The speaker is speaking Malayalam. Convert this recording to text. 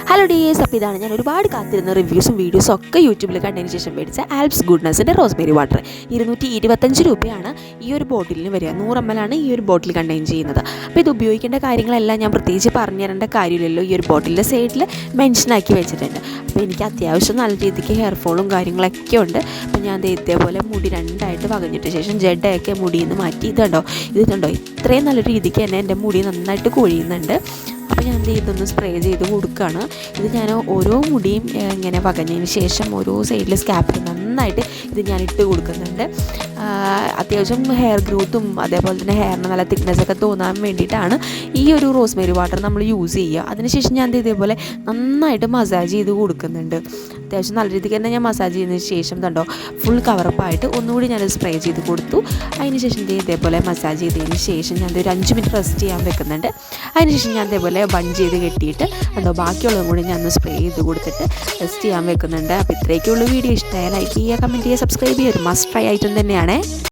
ഹലോ ഡിയേഴ്സ്, അപ്പോൾ ഇതാണ് ഞാൻ ഒരുപാട് കാത്തിരുന്ന റിവ്യൂസും വീഡിയോസും ഒക്കെ യൂട്യൂബിൽ കണ്ടതിന് ശേഷം മേടിച്ച ആൽപ്സ് ഗുഡ്നസിൻ്റെ റോസ്ബെറി വാട്ടർ. 225 രൂപയാണ് ഈ ഒരു ബോട്ടിലിന് വരിക. 100 ml ആണ് ഈ ഒരു ബോട്ടിൽ കണ്ടെയ്ൻ ചെയ്യുന്നത്. അപ്പോൾ ഇത് ഉപയോഗിക്കേണ്ട കാര്യങ്ങളെല്ലാം ഞാൻ പ്രത്യേകിച്ച് പറഞ്ഞു തരേണ്ട കാര്യമില്ലല്ലോ. ഈ ഒരു ബോട്ടിലിൻ്റെ സൈഡിൽ മെൻഷനാക്കി വെച്ചിട്ടുണ്ട്. അപ്പോൾ എനിക്ക് അത്യാവശ്യം നല്ല രീതിക്ക് ഹെയർ ഫോളും കാര്യങ്ങളൊക്കെ ഉണ്ട്. അപ്പോൾ ഞാൻ ഇതേപോലെ മുടി രണ്ടായിട്ട് വകഞ്ഞിട്ട് ശേഷം ജഡയൊക്കെ മുടിയിൽ നിന്ന് മാറ്റി. ഇതുണ്ടോ ഇത്രയും നല്ല രീതിക്ക് തന്നെ എൻ്റെ മുടി നന്നായിട്ട് കൊഴിയുന്നുണ്ട്. അപ്പോൾ ഞാൻ ഇതൊന്ന് സ്പ്രേ ചെയ്ത് കൊടുക്കുകയാണ്. ഇത് ഞാൻ ഓരോ മുടിയും ഇങ്ങനെ വകഞ്ഞതിന് ശേഷം ഓരോ സൈഡിൽ സ്കാപ്പിൽ നന്നായിട്ട് ഇത് ഞാൻ ഇട്ട് കൊടുക്കുന്നുണ്ട്. അത്യാവശ്യം ഹെയർ ഗ്രോത്തും അതേപോലെ തന്നെ ഹെയറിന് നല്ല തിക്നെസ്സൊക്കെ തോന്നാൻ വേണ്ടിയിട്ടാണ് ഈ ഒരു റോസ്മേരി വാട്ടർ നമ്മൾ യൂസ് ചെയ്യുക. അതിനുശേഷം ഞാൻ ഇതേപോലെ നന്നായിട്ട് മസാജ് ചെയ്ത് കൊടുക്കുന്നുണ്ട്. അത്യാവശ്യം നല്ല രീതിക്ക് തന്നെ ഞാൻ മസാജ് ചെയ്തതിന് ശേഷം കണ്ടോ ഫുൾ കവറപ്പായിട്ട് ഒന്നുകൂടി ഞാൻ സ്പ്രേ ചെയ്ത് കൊടുത്തു. അതിന് ശേഷം ഇതേപോലെ മസാജ് ചെയ്തതിന് ശേഷം ഞാൻ ഒരു 5 മിനിറ്റ് റെസ്റ്റ് ചെയ്യാൻ വെക്കുന്നുണ്ട്. അതിനുശേഷം ഞാൻ ഇതേപോലെ ബൺ ചെയ്ത് കെട്ടിയിട്ട് ബാക്കിയുള്ളതും കൂടി ഞാൻ ഒന്ന് സ്പ്രേ ചെയ്ത് കൊടുത്തിട്ട് റെസ്റ്റ് ചെയ്യാൻ വെക്കുന്നുണ്ട്. അപ്പോൾ ഇത്രയൊക്കെയുള്ള വീഡിയോ ഇഷ്ടമായ ലൈക്ക് ചെയ്യുക, കമൻറ്റ് ചെയ്യുക, സബ്സ്ക്രൈബ് ചെയ്യുക. ഒരു മസ്റ്റ് ട്രൈ ഐറ്റം തന്നെയാണ്.